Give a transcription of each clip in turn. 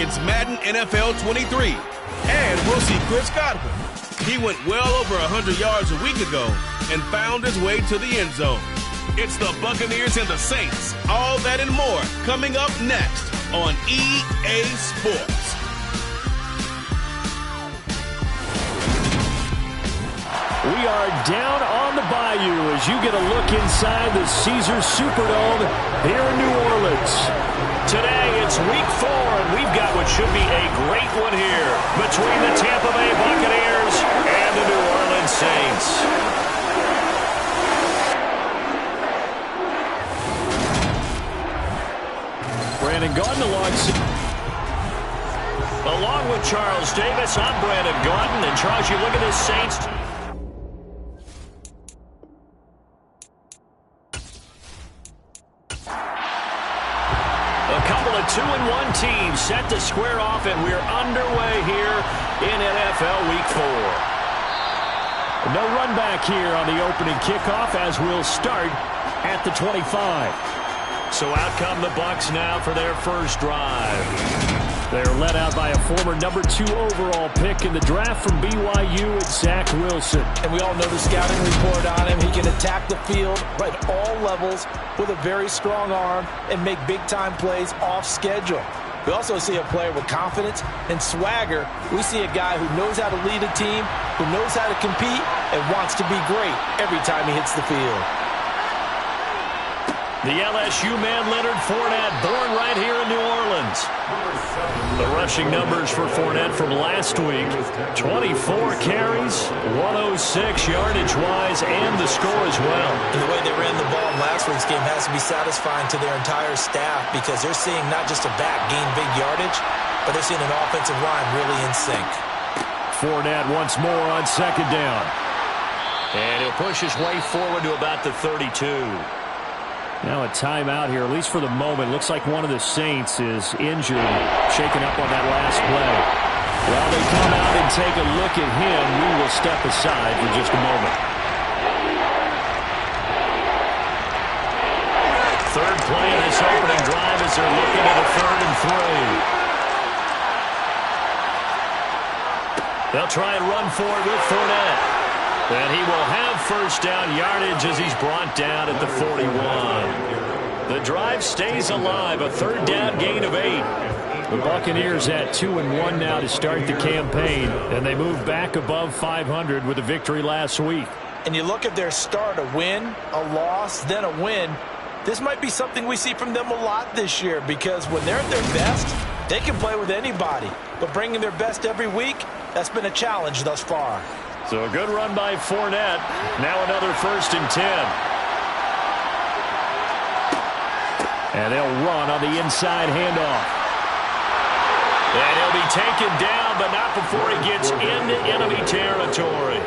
It's Madden NFL 23. And we'll see Chris Godwin. He went well over 100 yards a week ago and found his way to the end zone. It's the Buccaneers and the Saints. All that and more coming up next on EA Sports. We are down on the bayou as you get a look inside the Caesars Superdome here in New Orleans. Today it's week 4, and we've got what should be a great one here between the Tampa Bay Buccaneers and the New Orleans Saints. Brandon Gaudin along with Charles Davis. I'm Brandon Gaudin, and Charles, you look at this Saints. A couple of 2-1 teams set to square off, and we're underway here in NFL Week 4. No run back here on the opening kickoff as we'll start at the 25. So out come the Bucs now for their first drive. They're led out by a former number 2 overall pick in the draft from BYU, Zach Wilson. And we all know the scouting report on him. He can attack the field at all levels with a very strong arm and make big-time plays off schedule. We also see a player with confidence and swagger. We see a guy who knows how to lead a team, who knows how to compete, and wants to be great every time he hits the field. The LSU man, Leonard Fournette, born right here in New Orleans. The rushing numbers for Fournette from last week: 24 carries, 106 yardage-wise, and the score as well. And the way they ran the ball in last week's game has to be satisfying to their entire staff, because they're seeing not just a back gain big yardage, but they're seeing an offensive line really in sync. Fournette once more on second down. And he'll push his way forward to about the 32. Now a timeout here, at least for the moment. Looks like one of the Saints is injured, shaken up on that last play. While they come out and take a look at him, we will step aside for just a moment. Third play of this opening drive as they're looking at a 3rd and 3. They'll try and run for it with Fournette. And he will have first down yardage as he's brought down at the 41. The drive stays alive, a 3rd down gain of 8. The Buccaneers at 2-1 now to start the campaign, and they move back above 500 with a victory last week. And you look at their start: a win, a loss, then a win. This might be something we see from them a lot this year, because when they're at their best, they can play with anybody. But bringing their best every week, that's been a challenge thus far. So a good run by Fournette. Now another 1st and 10. And they'll run on the inside handoff. And he'll be taken down, but not before he gets into enemy territory.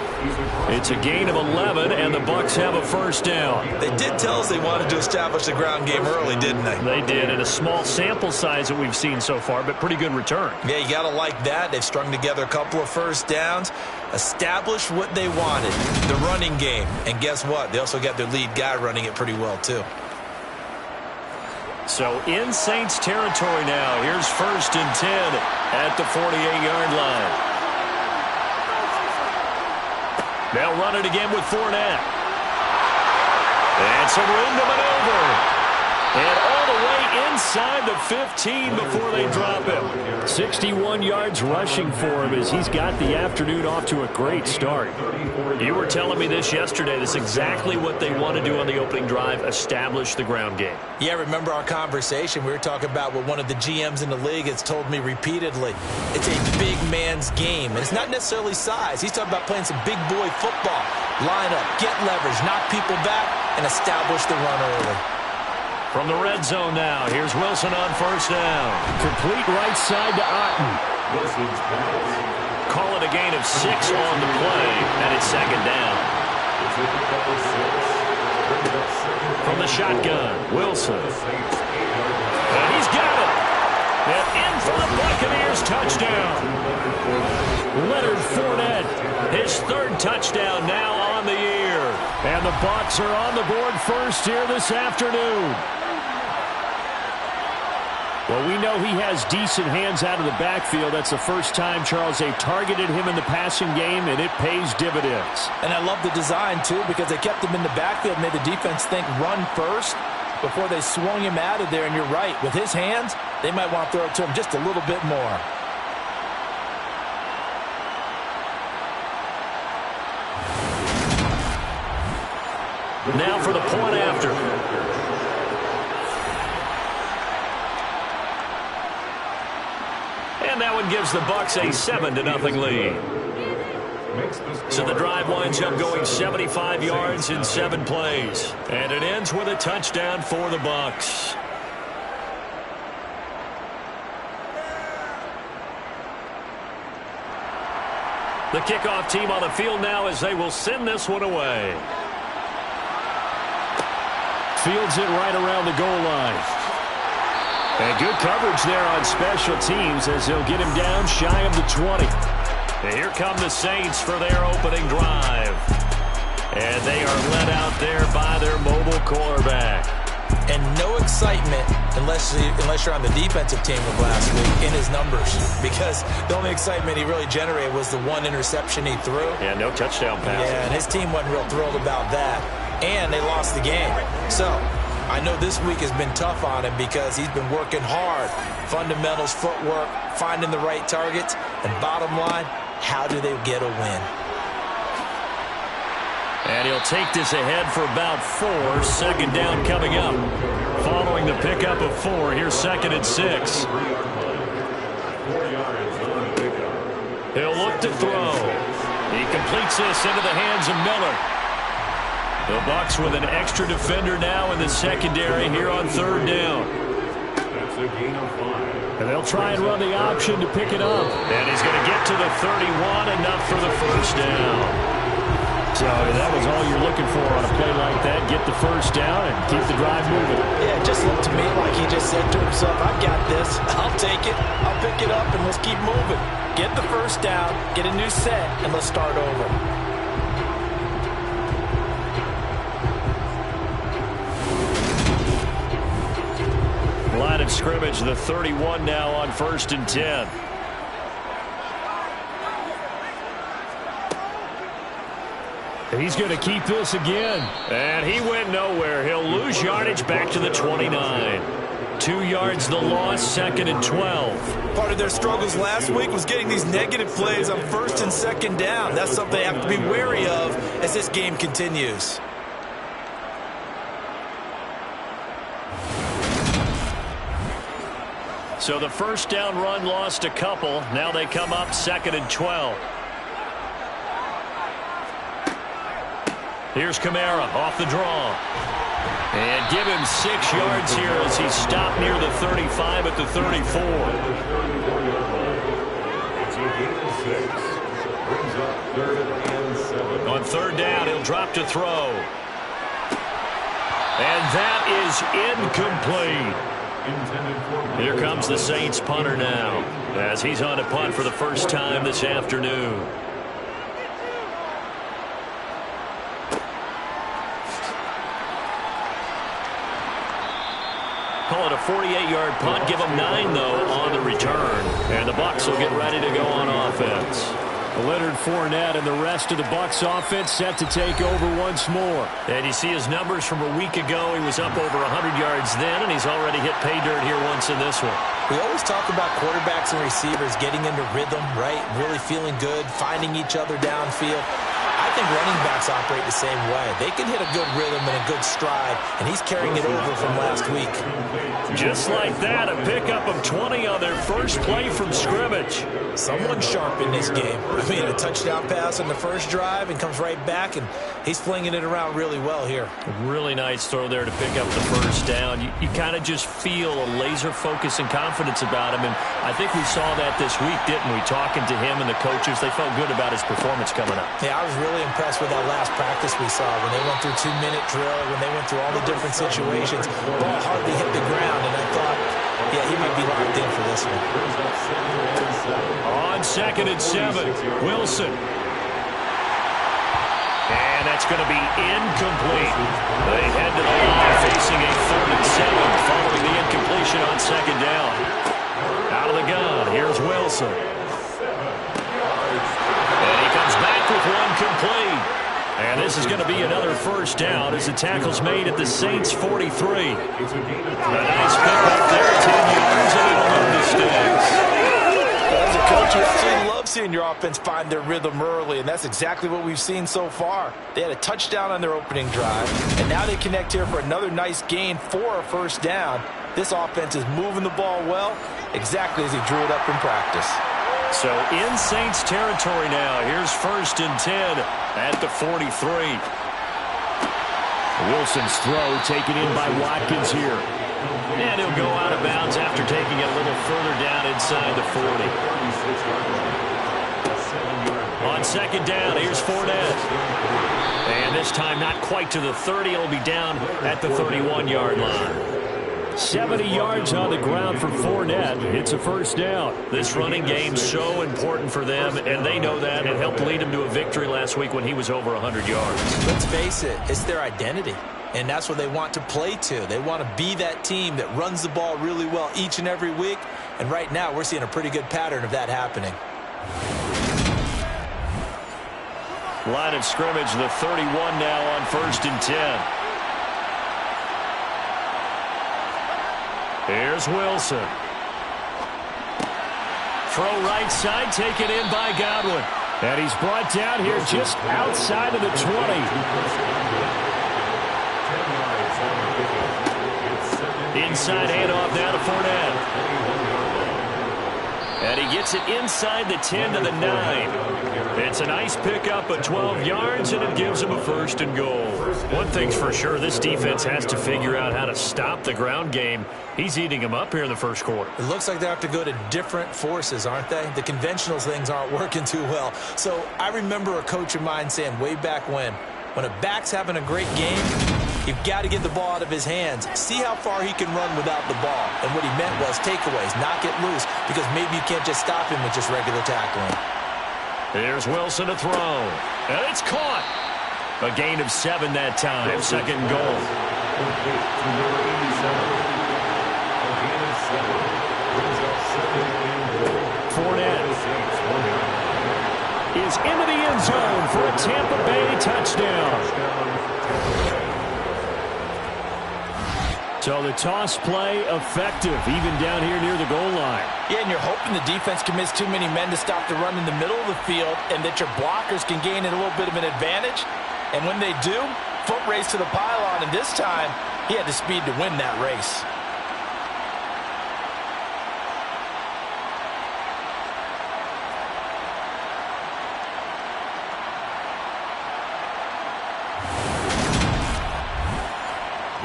It's a gain of 11, and the Bucs have a first down. They did tell us they wanted to establish the ground game early, didn't they? They did, in a small sample size that we've seen so far, but pretty good return. Yeah, you got to like that. They've strung together a couple of first downs, established what they wanted, the running game. And guess what? They also got their lead guy running it pretty well, too. So in Saints territory now. Here's 1st and 10 at the 48-yard line. They'll run it again with Fournette. And some room to maneuver. And all the way inside the 15 before they drop him. 61 yards rushing for him as he's got the afternoon off to a great start. You were telling me this yesterday. This is exactly what they want to do on the opening drive, establish the ground game. Yeah, remember our conversation? We were talking about what one of the GMs in the league has told me repeatedly. It's a big man's game, and it's not necessarily size. He's talking about playing some big boy football. Line up, get leverage, knock people back, and establish the run early. From the red zone now, here's Wilson on first down. Complete right side to Otten. Call it a gain of 6 on the play, and it's 2nd down. From the shotgun, Wilson. And he's got it. And in for the Buccaneers touchdown. Leonard Fournette, his 3rd touchdown now on the year. And the Bucs are on the board first here this afternoon. Well, we know he has decent hands out of the backfield. That's the first time, Charles, they've targeted him in the passing game, and it pays dividends. And I love the design, too, because they kept him in the backfield, made the defense think run first before they swung him out of there. And you're right, with his hands, they might want to throw it to him just a little bit more. Now for the point after. And that one gives the Bucs a 7-0 lead. So the drive winds up going 75 yards in 7 plays. And it ends with a touchdown for the Bucs. The kickoff team on the field now as they will send this one away. Fields it right around the goal line. And good coverage there on special teams as they'll get him down shy of the 20. And here come the Saints for their opening drive. And they are led out there by their mobile quarterback. And no excitement unless you're on the defensive team of last week in his numbers. Because the only excitement he really generated was the one interception he threw. Yeah, no touchdown pass. Yeah, and his team wasn't real thrilled about that. And they lost the game. So I know this week has been tough on him because he's been working hard. Fundamentals, footwork, finding the right targets. And bottom line, how do they get a win? And he'll take this ahead for about 4. Second down coming up. Following the pickup of 4, here's 2nd and 6. He'll look to throw. He completes this into the hands of Miller. The Bucs with an extra defender now in the secondary here on 3rd down. And they'll try and run the option to pick it up. And he's going to get to the 31, enough for the first down. So that was all you're looking for on a play like that. Get the first down and keep the drive moving. Yeah, it just looked to me like he just said to himself, I've got this. I'll take it. I'll pick it up, and let's keep moving. Get the first down, get a new set, and let's start over. Line of scrimmage, the 31 now on 1st and 10. And he's going to keep this again. And he went nowhere. He'll lose yardage back to the 29. 2 yards the loss, 2nd and 12. Part of their struggles last week was getting these negative plays on 1st and 2nd down. That's something they have to be wary of as this game continues. So the first down run lost a couple. Now they come up 2nd and 12. Here's Kamara off the draw. And give him 6 yards here as he stopped near the 35 at the 34. On 3rd down, he'll drop to throw. And that is incomplete. Here comes the Saints punter now as he's on to punt for the first time this afternoon. Call it a 48-yard punt. Give them 9, though, on the return. And the Bucs will get ready to go on offense. Leonard Fournette and the rest of the Bucs offense set to take over once more. And you see his numbers from a week ago. He was up over 100 yards then, and he's already hit pay dirt here once in this one. We always talk about quarterbacks and receivers getting into rhythm, right? Really feeling good, finding each other downfield. I think running backs operate the same way. They can hit a good rhythm and a good stride, and he's carrying it over from last week. Just like that, a pickup of 20 on their first play from scrimmage. Someone sharp in this game. I mean, a touchdown pass on the first drive and comes right back, and he's flinging it around really well here. Really nice throw there to pick up the first down. You kind of just feel a laser focus and confidence about him, and I think we saw that this week, didn't we? Talking to him and the coaches, they felt good about his performance coming up. Yeah, I was really impressed with that last practice we saw when they went through 2-minute drill, when they went through all the different situations. Ball hardly hit the ground, and I thought, yeah, he might be locked in for this one. On 2nd and 7, Wilson. And that's going to be incomplete. They head to the line facing a 3rd and 7 following the incompletion on 2nd down. Out of the gun, here's Wilson. And he comes back with one complete. And this is going to be another 1st down as the tackle's made at the Saints' 43. A nice pick up there, 10 yards, and it'll move the sticks. As a coach, you absolutely love seeing your offense find their rhythm early, and that's exactly what we've seen so far. They had a touchdown on their opening drive, and now they connect here for another nice gain for a 1st down. This offense is moving the ball well, exactly as he drew it up in practice. So in Saints territory now. Here's 1st and 10 at the 43. Wilson's throw taken in by Watkins here. And he'll go out of bounds after taking it a little further down inside the 40. On 2nd down, here's Fournette. And this time not quite to the 30. It'll be down at the 31-yard line. 70 yards on the ground for Fournette. It's a 1st down. This running game's so important for them, and they know that. It helped lead them to a victory last week when he was over 100 yards. Let's face it, it's their identity, and that's what they want to play to. They want to be that team that runs the ball really well each and every week, and right now we're seeing a pretty good pattern of that happening. Line of scrimmage, the 31 now on 1st and 10. Here's Wilson. Throw right side, taken in by Godwin. And he's brought down here just outside of the 20. Inside handoff now to Fournette. And he gets it inside the 10 to the 9. It's a nice pickup of 12 yards, and it gives him a 1st and goal. One thing's for sure, this defense has to figure out how to stop the ground game. He's eating them up here in the 1st quarter. It looks like they have to go to different forces, aren't they? The conventional things aren't working too well. So I remember a coach of mine saying way back when a back's having a great game, you've got to get the ball out of his hands. See how far he can run without the ball. And what he meant was takeaways, knock it loose, because maybe you can't just stop him with just regular tackling. Here's Wilson to throw. And it's caught. A gain of 7 that time. 2nd and goal. Fournette is into the end zone for a Tampa Bay touchdown. So the toss play effective, even down here near the goal line. Yeah, and you're hoping the defense can miss too many men to stop the run in the middle of the field and that your blockers can gain a little bit of an advantage. And when they do, foot race to the pylon, and this time he had the speed to win that race.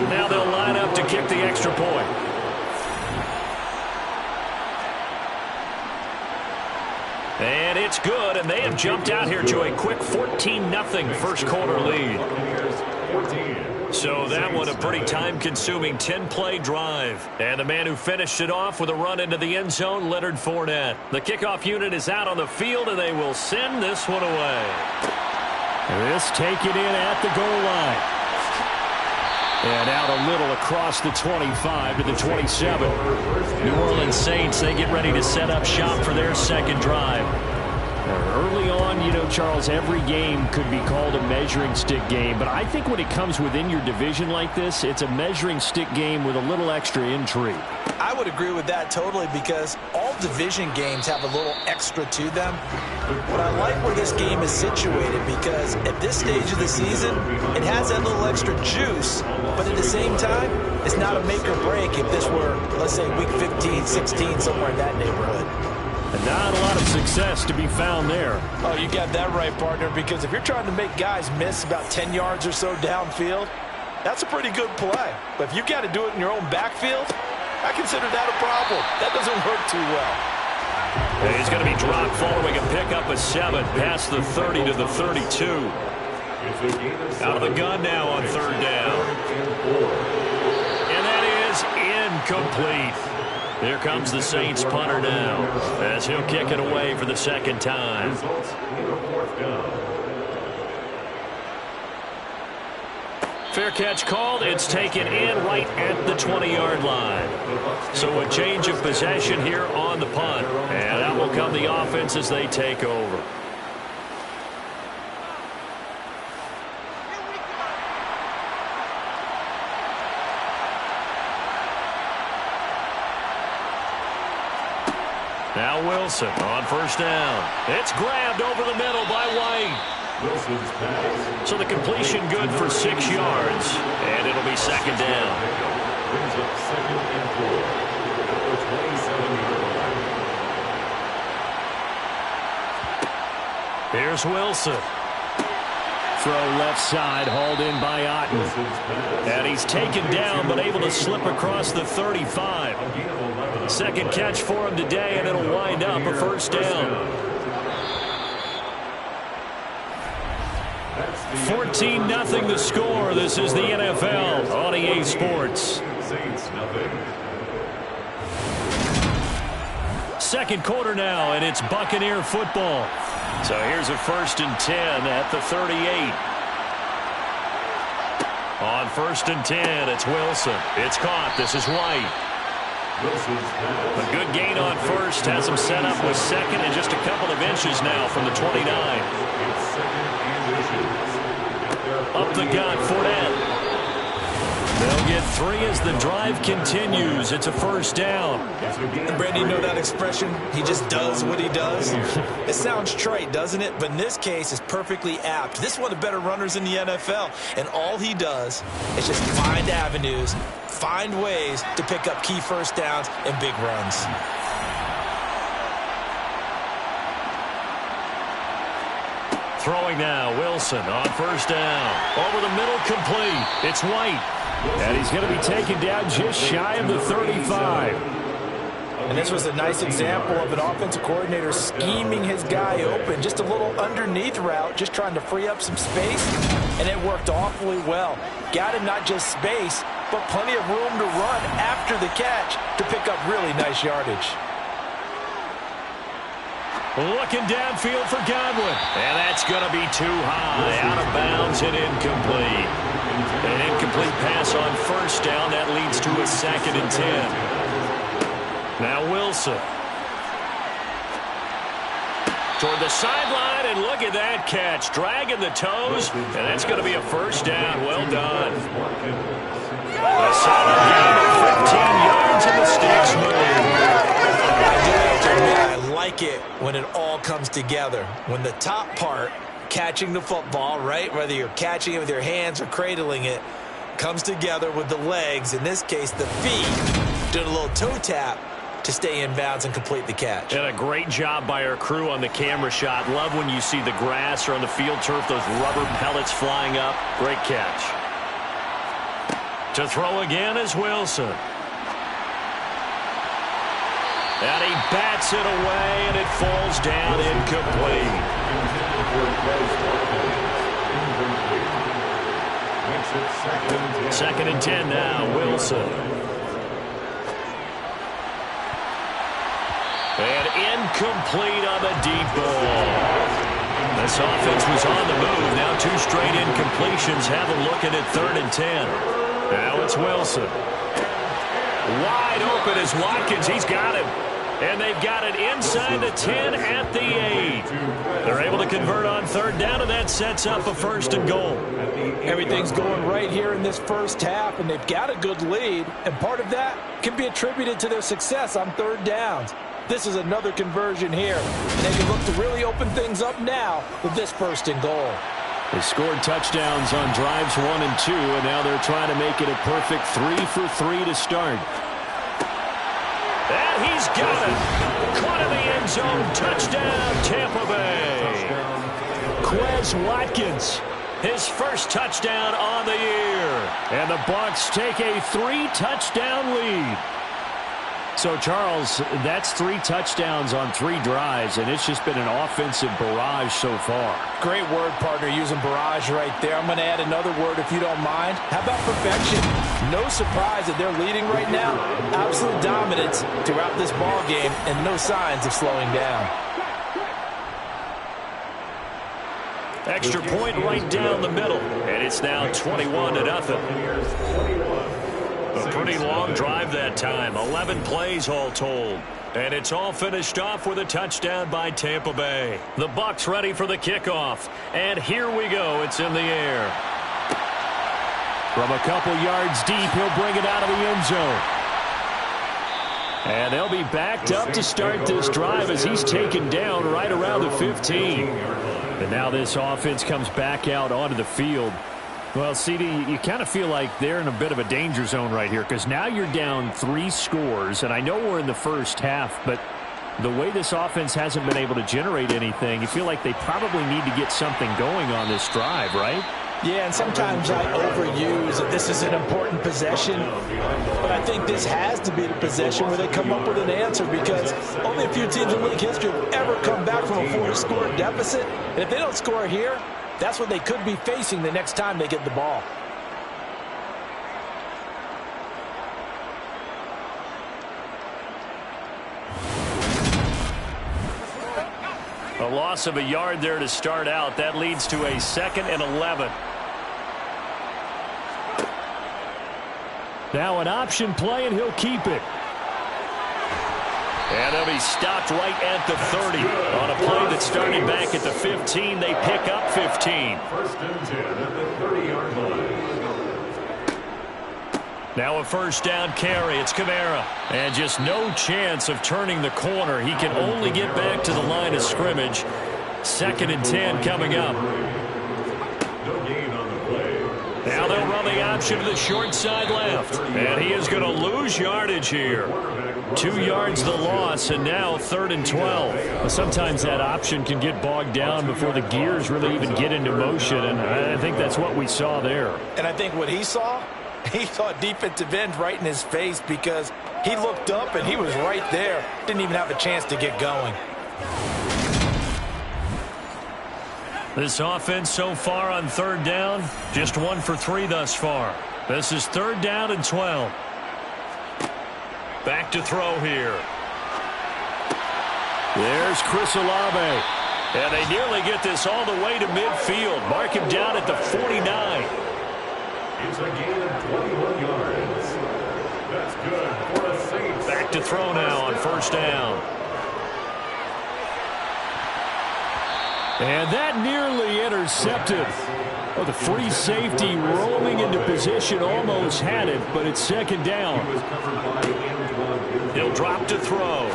Now they'll line up to kick the extra point. And it's good, and they have jumped out here to a quick 14-0 1st quarter lead. So that one a pretty time-consuming 10-play drive. And the man who finished it off with a run into the end zone, Leonard Fournette. The kickoff unit is out on the field, and they will send this one away. This taken in at the goal line. And out a little across the 25 to the 27. New Orleans Saints, they get ready to set up shop for their 2nd drive. Early on, you know, Charles, every game could be called a measuring stick game. But I think when it comes within your division like this, it's a measuring stick game with a little extra intrigue. I would agree with that totally, because all division games have a little extra to them. But I like where this game is situated, because at this stage of the season, it has that little extra juice. But at the same time, it's not a make or break if this were, let's say, week 15, 16, somewhere in that neighborhood. And not a lot of success to be found there. Oh, you got that right, partner, because if you're trying to make guys miss about 10 yards or so downfield, that's a pretty good play. But if you got to do it in your own backfield, I consider that a problem. That doesn't work too well. And he's going to be dropped following a pickup of 7 past the 30 to the 32. Out of the gun now on 3rd down. And that is incomplete. Here comes the Saints punter now as he'll kick it away for the 2nd time. Fair catch called. It's taken in right at the 20-yard line. So a change of possession here on the punt. And that will come the offense as they take over. Now Wilson on first down. It's grabbed over the middle by White. So the completion good for 6 yards, and it'll be second down. Here's Wilson. Throw left side, hauled in by Otten. And he's taken down, but able to slip across the 35. Second catch for him today, and it'll wind up a first down. 14-0 the score. This is the NFL on EA Sports. Second quarter now, and it's Buccaneer football. So here's a 1st and 10 at the 38. On 1st and 10, it's Wilson. It's caught. This is White. A good gain on first. Has him set up with second and just a couple of inches now from the 29. Up the gut, Fournette. They'll get 3 as the drive continues. It's a first down. And Brandon, you know that expression? He just does what he does. It sounds trite, doesn't it? But in this case, it's perfectly apt. This is one of the better runners in the NFL. And all he does is just find avenues, find ways to pick up key first downs and big runs. Throwing now, Wilson on first down. Over the middle, complete. It's White. And he's going to be taken down just shy of the 35. And this was a nice example of an offensive coordinator scheming his guy open. Just a little underneath route, just trying to free up some space. And it worked awfully well. Got him not just space, but plenty of room to run after the catch to pick up really nice yardage. Looking downfield for Godwin. And that's going to be too high. Out of bounds and incomplete. An incomplete pass on first down. That leads to a 2nd and 10. Now Wilson. Toward the sideline, and look at that catch. Dragging the toes, and that's going to be a first down. Well done. A solid gain of 15 yards, and the sticks move. I like it when it all comes together. When the top part, catching the football, right, whether you're catching it with your hands or cradling it, comes together with the legs, in this case the feet, doing a little toe tap to stay in bounds and complete the catch. And a great job by our crew on the camera shot. Love when you see the grass or on the field turf, those rubber pellets flying up. Great catch. To throw again is Wilson. And he bats it away, and it falls down incomplete. 2nd and 10 now, Wilson. And incomplete on the deep ball. This offense was on the move. Now 2 straight incompletions have them looking at 3rd and 10. Now it's Wilson. Wide open is Watkins. He's got him. And they've got it inside the 10 at the 8. They're able to convert on 3rd down, and that sets up a 1st and goal. Everything's going right here in this first half, and they've got a good lead. And part of that can be attributed to their success on 3rd downs. This is another conversion here, and they can look to really open things up now with this 1st and goal. They scored touchdowns on drives 1 and 2, and now they're trying to make it a perfect 3 for 3 to start. And he's got it. Caught in the end zone. Touchdown, Tampa Bay. Quez Watkins, his first touchdown on the year. And the Bucs take a 3-touchdown lead. So, Charles, that's 3 touchdowns on 3 drives, and it's just been an offensive barrage so far. Great word, partner, using barrage right there. I'm going to add another word if you don't mind. How about perfection? No surprise that they're leading right now. Absolute dominance throughout this ball game and no signs of slowing down. Extra point right down the middle, and it's now 21-0. A pretty long drive that time, 11 plays all told. And it's all finished off with a touchdown by Tampa Bay. The Bucs ready for the kickoff. And here we go. It's in the air. From a couple yards deep, he'll bring it out of the end zone. And they'll be backed up to start this drive as he's taken down right around the 15. And now this offense comes back out onto the field. Well, CD, you kind of feel like they're in a bit of a danger zone right here because now you're down 3 scores, and I know we're in the first half, but the way this offense hasn't been able to generate anything, you feel like they probably need to get something going on this drive, right? Yeah, and sometimes I overuse that this is an important possession, but I think this has to be the possession where they come up with an answer because only a few teams in league history have ever come back from a 4-score deficit, and if they don't score here, that's what they could be facing the next time they get the ball. A loss of a yard there to start out. That leads to a 2nd and 11. Now an option play, and he'll keep it. And he'll be stopped right at the 30. On a play that started back at the 15, they pick up 15. 1st and 10 at the 30-yard line. Now a 1st down carry. It's Kamara. And just no chance of turning the corner. He can only get back to the line of scrimmage. 2nd and 10 coming up. No gain on the play. Now they'll run the option to the short side left. And he is going to lose yardage here. 2 yards the loss, and now 3rd and 12. Well, sometimes that option can get bogged down before the gears really even get into motion, and I think that's what we saw there. And I think what he saw defensive end right in his face because he looked up and he was right there. Didn't even have a chance to get going. This offense so far on 3rd down, just 1 for 3 thus far. This is 3rd down and 12. Back to throw here. There's Chris Olave. And they nearly get this all the way to midfield. Mark him down at the 49. It's a gain of 21 yards. That's good for the Saints. Back to throw now on 1st down. And that nearly intercepted. Oh, the free safety rolling into position almost had it, but it's 2nd down. He'll drop to throw.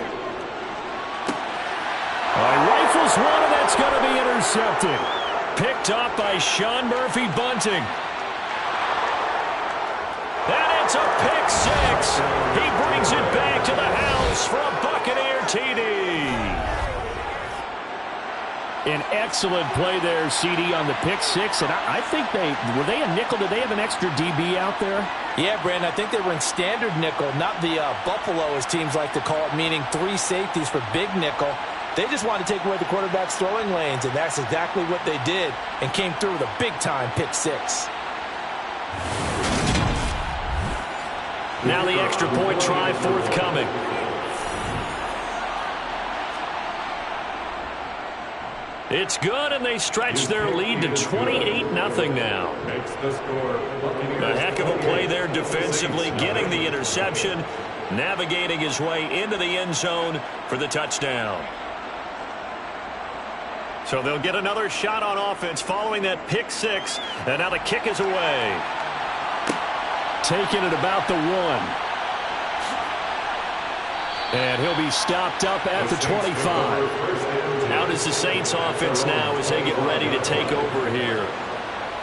Rifles one, and that's going to be intercepted. Picked up by Sean Murphy-Bunting. And it's a pick 6. He brings it back to the house for a Buccaneer TD. An excellent play there, CD, on the pick 6. And I think were they a nickel? Did they have an extra DB out there? Yeah, Brandon, I think they were in standard nickel, not the Buffalo, as teams like to call it, meaning 3 safeties for big nickel. They just wanted to take away the quarterback's throwing lanes, and that's exactly what they did and came through with a big-time pick 6. Now the extra point try forthcoming. It's good, and they stretch their lead to 28-0 now. A heck of a play there defensively, getting the interception, navigating his way into the end zone for the touchdown. So they'll get another shot on offense following that pick 6, and now the kick is away. Taking it about the 1. And he'll be stopped up at the 25. How does the Saints offense now as they get ready to take over here?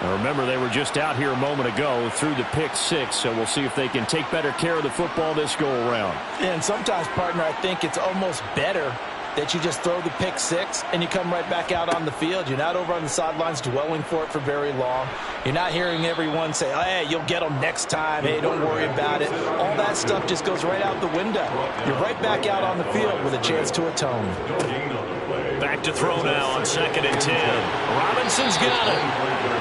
Now remember, they were just out here a moment ago through the pick 6, so we'll see if they can take better care of the football this go-around. And sometimes, partner, I think it's almost better that you just throw the pick 6 and you come right back out on the field. You're not over on the sidelines dwelling for it for very long. You're not hearing everyone say, oh, hey, you'll get them next time. Hey, don't worry about it. All that stuff just goes right out the window. You're right back out on the field with a chance to atone. Back to throw now on 2nd and 10. Robinson's got it.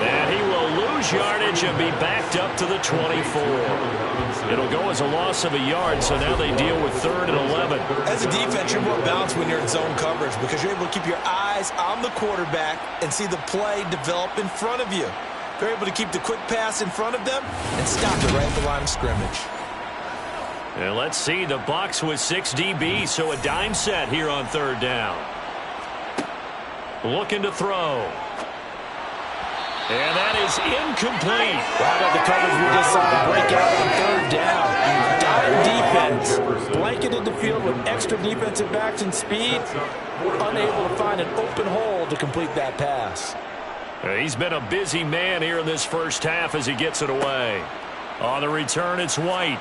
And he will lose lose yardage and be backed up to the 24. It'll go as a loss of a yard, so now they deal with 3rd and 11. As a defense, you're more balanced when you're in zone coverage because you're able to keep your eyes on the quarterback and see the play develop in front of you. They're able to keep the quick pass in front of them and stop it right at the line of scrimmage. And let's see, the Bucs with 6 DBs, so a dime set here on 3rd down. Looking to throw. And that is incomplete. Wow, about the coverage we just saw break out on 3rd down. Dime defense, blanketed the field with extra defensive backs and speed, unable to find an open hole to complete that pass. He's been a busy man here in this first half as he gets it away. On the return, it's White.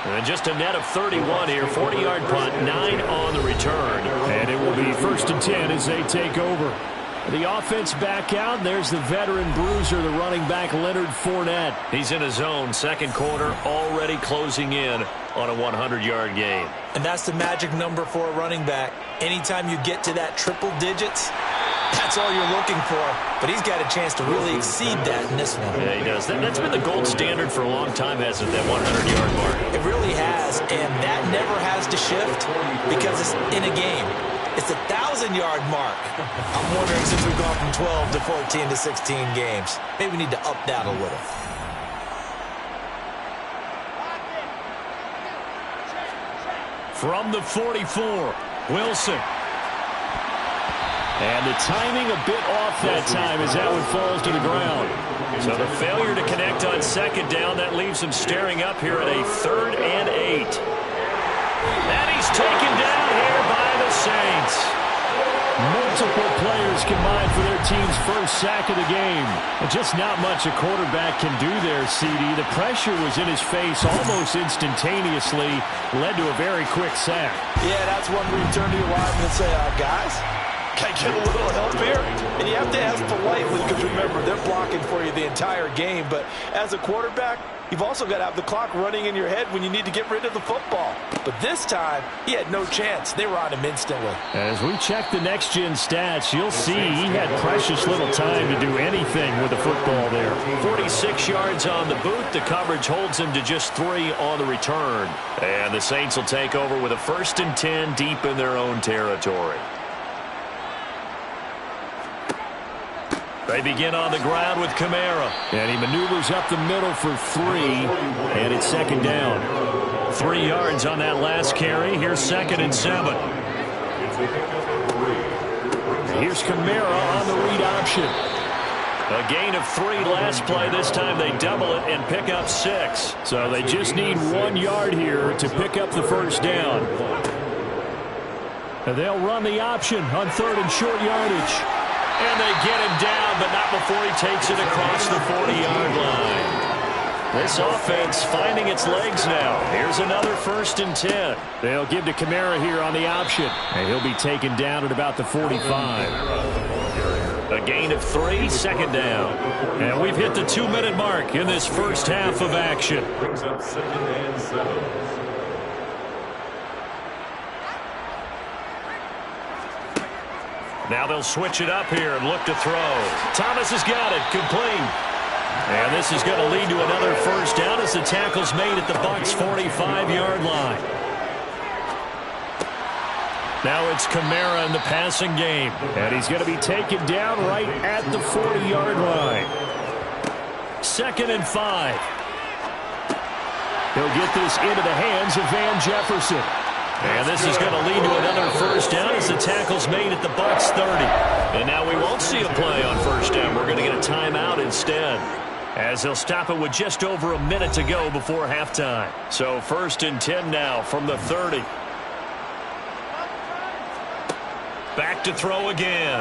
And just a net of 31 here, 40-yard punt, 9 on the return. And it will be 1st and 10 as they take over. The offense back out. There's the veteran bruiser, the running back, Leonard Fournette. He's in his zone, 2nd quarter, already closing in on a 100-yard game. And that's the magic number for a running back. Anytime you get to that triple digits, that's all you're looking for. But he's got a chance to really exceed that in this one. Yeah, he does. That's been the gold standard for a long time, hasn't it, that 100-yard mark? It really has, and that never has to shift because it's in a game. It's a 1,000-yard mark. I'm wondering, since we've gone from 12 to 14 to 16 games, maybe we need to up that a little. From the 44, Wilson. And the timing a bit off that time as that one falls to the ground. So the failure to connect on 2nd down, that leaves him staring up here at a 3rd and 8. And he's taken down here by the Saints. Multiple players combined for their team's first sack of the game. And just not much a quarterback can do there, CD. The pressure was in his face almost instantaneously, led to a very quick sack. Yeah, that's one where you turn to your lineman and say, guys, can I get a little help here? And you have to ask politely because, remember, they're blocking for you the entire game. But as a quarterback, you've also got to have the clock running in your head when you need to get rid of the football. But this time, he had no chance. They were on him instantly. As we check the next-gen stats, you'll see he had precious little time to do anything with the football there. 46 yards on the boot. The coverage holds him to just 3 on the return. And the Saints will take over with a 1st and 10 deep in their own territory. They begin on the ground with Kamara. And he maneuvers up the middle for 3, and it's 2nd down. 3 yards on that last carry. Here's 2nd and 7. Here's Kamara on the read option. A gain of 3 last play. This time they double it and pick up 6. So they just need 1 yard here to pick up the 1st down. And they'll run the option on 3rd and short yardage. And they get him down, but not before he takes it across the 40-yard line. This offense finding its legs now. Here's another 1st and 10. They'll give to Kamara here on the option. And he'll be taken down at about the 45. A gain of 3, 2nd down. And we've hit the 2-minute mark in this first half of action. Brings up 2nd and 7. Now they'll switch it up here and look to throw. Thomas has got it, complete. And this is going to lead to another 1st down as the tackle's made at the Bucs' 45-yard line. Now it's Kamara in the passing game. And he's going to be taken down right at the 40-yard line. 2nd and 5. He'll get this into the hands of Van Jefferson. And this is going to lead to another 1st down as the tackle's made at the Bucs' 30. And now we won't see a play on 1st down. We're going to get a timeout instead, as they'll stop it with just over a minute to go before halftime. So 1st and 10 now from the 30. Back to throw again.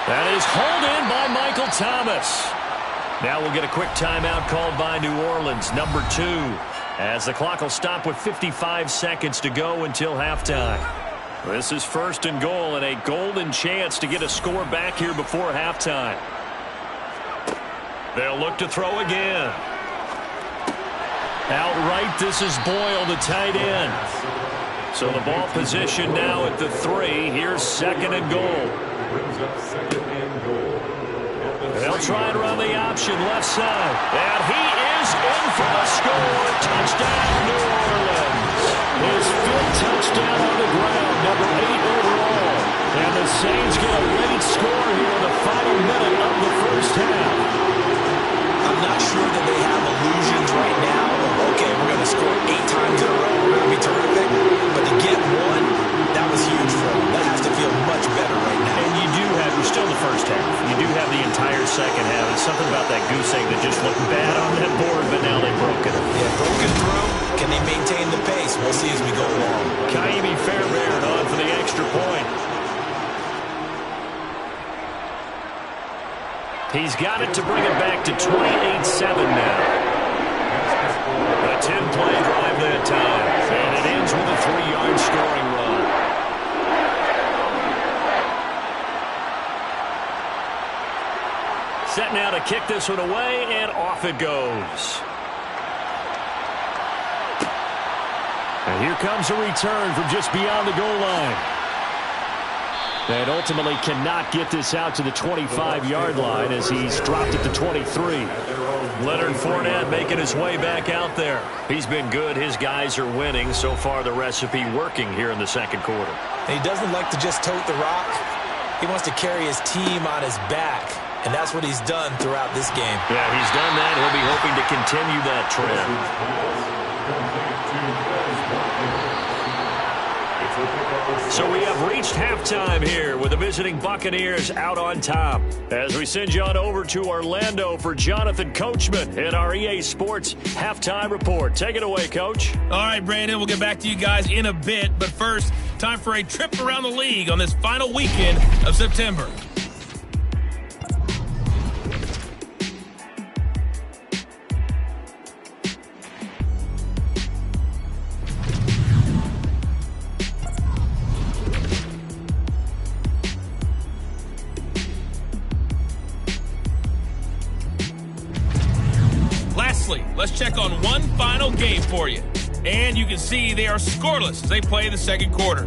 That is hauled in by Michael Thomas. Now we'll get a quick timeout called by New Orleans, number 2. As the clock will stop with 55 seconds to go until halftime. This is 1st and goal and a golden chance to get a score back here before halftime. They'll look to throw again. Outright, this is Boyle, the tight end. So the ball position now at the 3. Here's 2nd and goal. brings up second and goal. They'll try and run the option left side. And he is in for the score. Touchdown, New Orleans. His fifth touchdown on the ground, number 8 overall. And the Saints get a late score here in the final minute of the first half. I'm not sure that they have illusions right now of, okay, we're going to score 8 times in a row. We're going to be terrific. But to get one, that was huge for them. That has to feel much better right now. And you're still in the first half. You do have the entire second half. It's something about that goose egg that just looked bad on that board, but now they've broken it. Yeah, broken through. Can they maintain the pace? We'll see as we go along. Ka'imi Fairbairn on for the extra point. He's got it to bring it back to 28-7 now. A 10-play drive that time. And it ends with a 3-yard scoring run. Set now to kick this one away, and off it goes. And here comes a return from just beyond the goal line. And ultimately cannot get this out to the 25-yard line as he's dropped it to 23. Leonard Fournette making his way back out there. He's been good. His guys are winning. So far, the recipe working here in the second quarter. He doesn't like to just tote the rock. He wants to carry his team on his back. And that's what he's done throughout this game. Yeah, he's done that. He'll be hoping to continue that trend. So we have reached halftime here with the visiting Buccaneers out on top. As we send you on over to Orlando for Jonathan Coachman in our EA Sports Halftime Report. Take it away, Coach. All right, Brandon, we'll get back to you guys in a bit. But first, time for a trip around the league on this final weekend of September. Let's check on one final game for you. And you can see they are scoreless as they play the second quarter.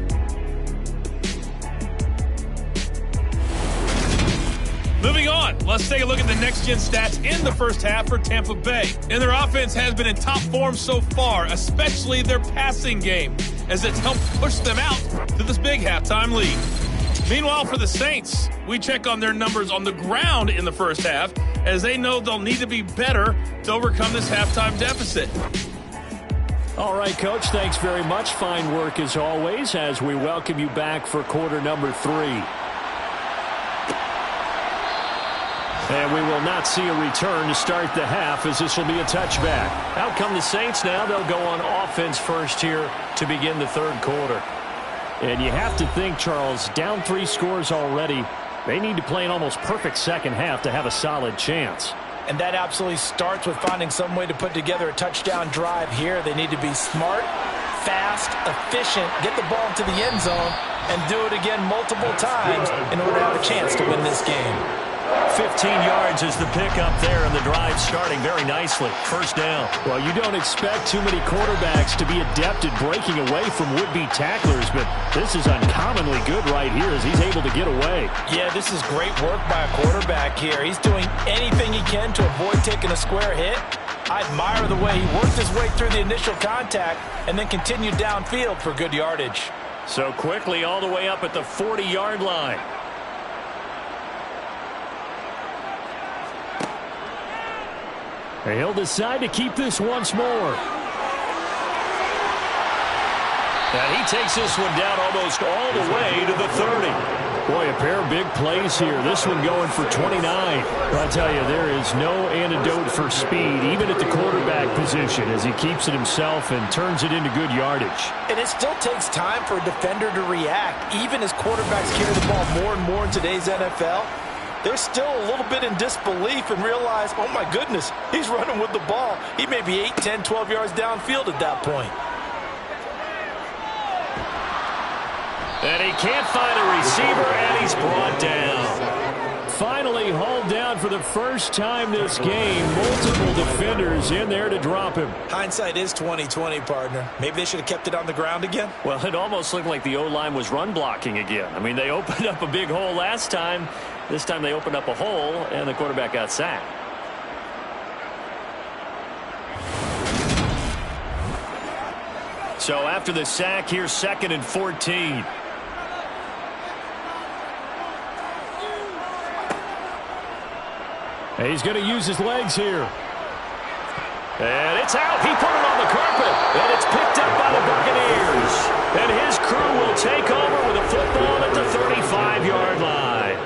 Moving on, let's take a look at the next-gen stats in the first half for Tampa Bay. And their offense has been in top form so far, especially their passing game, as it's helped push them out to this big halftime lead. Meanwhile, for the Saints, we check on their numbers on the ground in the first half, as they know they'll need to be better to overcome this halftime deficit. All right, Coach, thanks very much. Fine work as always as we welcome you back for quarter number 3. And we will not see a return to start the half as this will be a touchback. Out come the Saints now. They'll go on offense first here to begin the third quarter. And you have to think, Charles, down 3 scores already. They need to play an almost perfect second half to have a solid chance. And that absolutely starts with finding some way to put together a touchdown drive here. They need to be smart, fast, efficient, get the ball to the end zone, and do it again multiple times in order to have a chance to win this game. 15 yards is the pickup there, and the drive starting very nicely. First down. Well, you don't expect too many quarterbacks to be adept at breaking away from would-be tacklers, but this is uncommonly good right here as he's able to get away. Yeah, this is great work by a quarterback here. He's doing anything he can to avoid taking a square hit. I admire the way he worked his way through the initial contact and then continued downfield for good yardage. So quickly all the way up at the 40-yard line. He'll decide to keep this once more. And he takes this one down almost all the way to the 30. Boy, a pair of big plays here. This one going for 29. I'll tell you, there is no antidote for speed, even at the quarterback position, as he keeps it himself and turns it into good yardage. And it still takes time for a defender to react. Even as quarterbacks carry the ball more and more in today's NFL, they're still a little bit in disbelief and realize, oh my goodness, he's running with the ball. He may be 8, 10, 12 yards downfield at that point. And he can't find a receiver, and he's brought down. finally hauled down for the first time this game. Multiple defenders in there to drop him. Hindsight is 20/20, partner. Maybe they should have kept it on the ground again. Well, it almost looked like the O-line was run blocking again. I mean, they opened up a big hole last time. This time they opened up a hole, and the quarterback got sacked. So after the sack, here's 2nd and 14. He's going to use his legs here. And it's out. He put it on the carpet. And it's picked up by the Buccaneers. And his crew will take over with a football at the 35-yard line.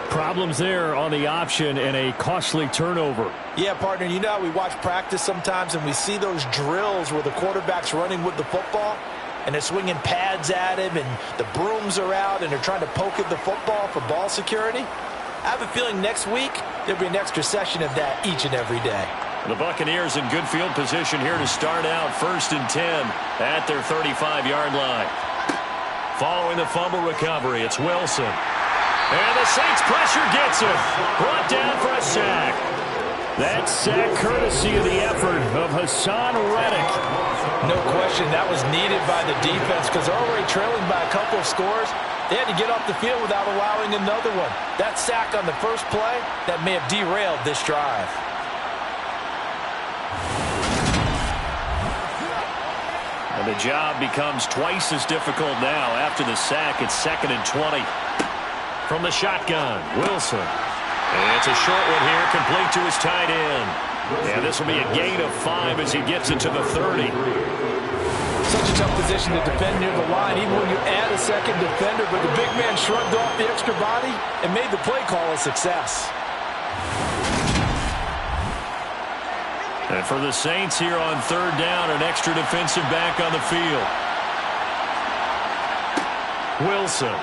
Problems there on the option and a costly turnover. Yeah, partner, you know how we watch practice sometimes and we see those drills where the quarterback's running with the football and they're swinging pads at him and the brooms are out and they're trying to poke at the football for ball security. I have a feeling next week there'll be an extra session of that each and every day. The Buccaneers in good field position here to start out 1st and 10 at their 35-yard line. Following the fumble recovery, it's Wilson. And the Saints pressure gets him. Brought down for a sack. That sack courtesy of the effort of Hassan Reddick. No question that was needed by the defense because they're already trailing by a couple of scores. They had to get off the field without allowing another one. That sack on the first play, that may have derailed this drive. And the job becomes twice as difficult now after the sack. It's 2nd and 20. From the shotgun, Wilson. And it's a short one here, complete to his tight end. And this will be a gain of 5 as he gets into the 30. Such a tough position to defend near the line, even when you add a second defender, but the big man shrugged off the extra body and made the play call a success. And for the Saints here on 3rd down, an extra defensive back on the field. Wilson.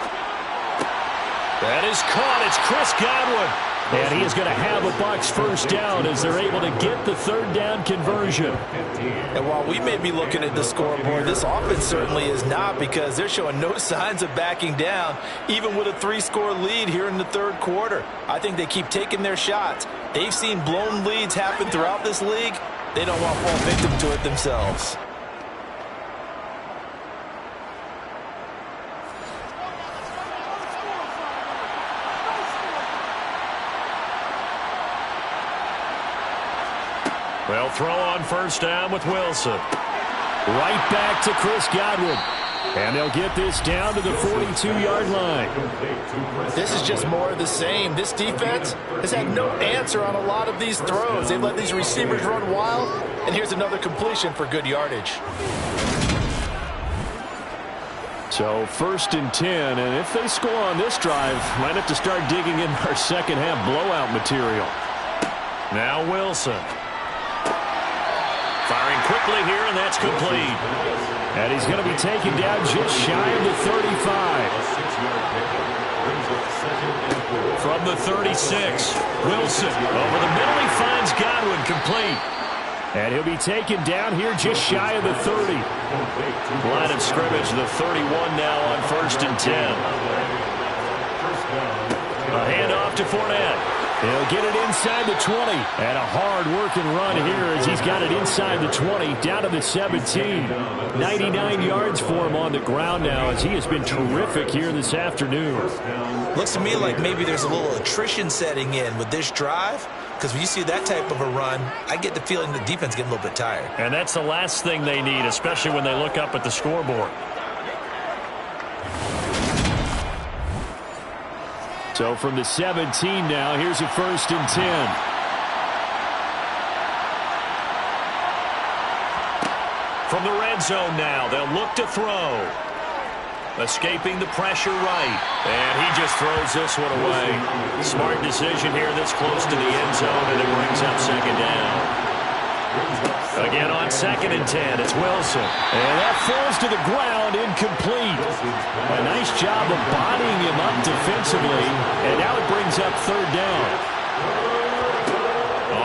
That is caught. It's Chris Godwin. And he is going to have a Bucs first down as they're able to get the 3rd down conversion. And while we may be looking at the scoreboard, this offense certainly is not because they're showing no signs of backing down, even with a 3-score lead here in the 3rd quarter. I think they keep taking their shots. They've seen blown leads happen throughout this league. They don't want to fall victim to it themselves. Well, throw on first down with Wilson. Right back to Chris Godwin. And they'll get this down to the 42-yard line. This is just more of the same. This defense has had no answer on a lot of these throws. They've let these receivers run wild, and here's another completion for good yardage. So 1st and 10, and if they score on this drive, might have to start digging in our second-half blowout material. Now Wilson. Firing quickly here, and that's complete. And he's going to be taken down just shy of the 35. From the 36, Wilson over the middle. He finds Godwin, complete. And he'll be taken down here just shy of the 30. Line of scrimmage, the 31 now on 1st and 10. A handoff to Fournette. He'll get it inside the 20. And a hard-working run here as he's got it inside the 20, down to the 17. 99 yards for him on the ground now as he has been terrific here this afternoon. Looks to me like maybe there's a little attrition setting in with this drive, because when you see that type of a run, I get the feeling the defense getting a little bit tired. And that's the last thing they need, especially when they look up at the scoreboard. So from the 17 now, here's a 1st and 10. From the red zone now, they'll look to throw. Escaping the pressure right. And he just throws this one away. Smart decision here this close to the end zone, and it brings up 2nd down. Again on 2nd and 10, it's Wilson. And that falls to the ground, incomplete. A nice job of bodying him up defensively, and now it brings up 3rd down.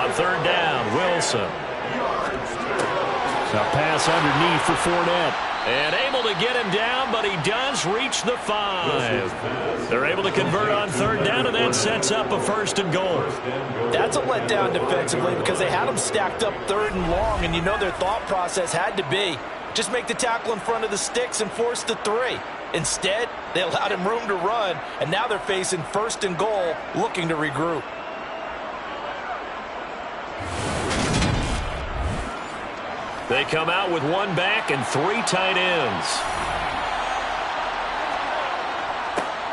On 3rd down, Wilson. A pass underneath for Fournette. And able to get him down, but he does reach the 5. They're able to convert on third down, and that sets up a 1st and goal. That's a letdown defensively because they had him stacked up 3rd and long, and you know their thought process had to be just make the tackle in front of the sticks and force the 3. Instead, they allowed him room to run, and now they're facing 1st and goal, looking to regroup. They come out with 1 back and 3 tight ends.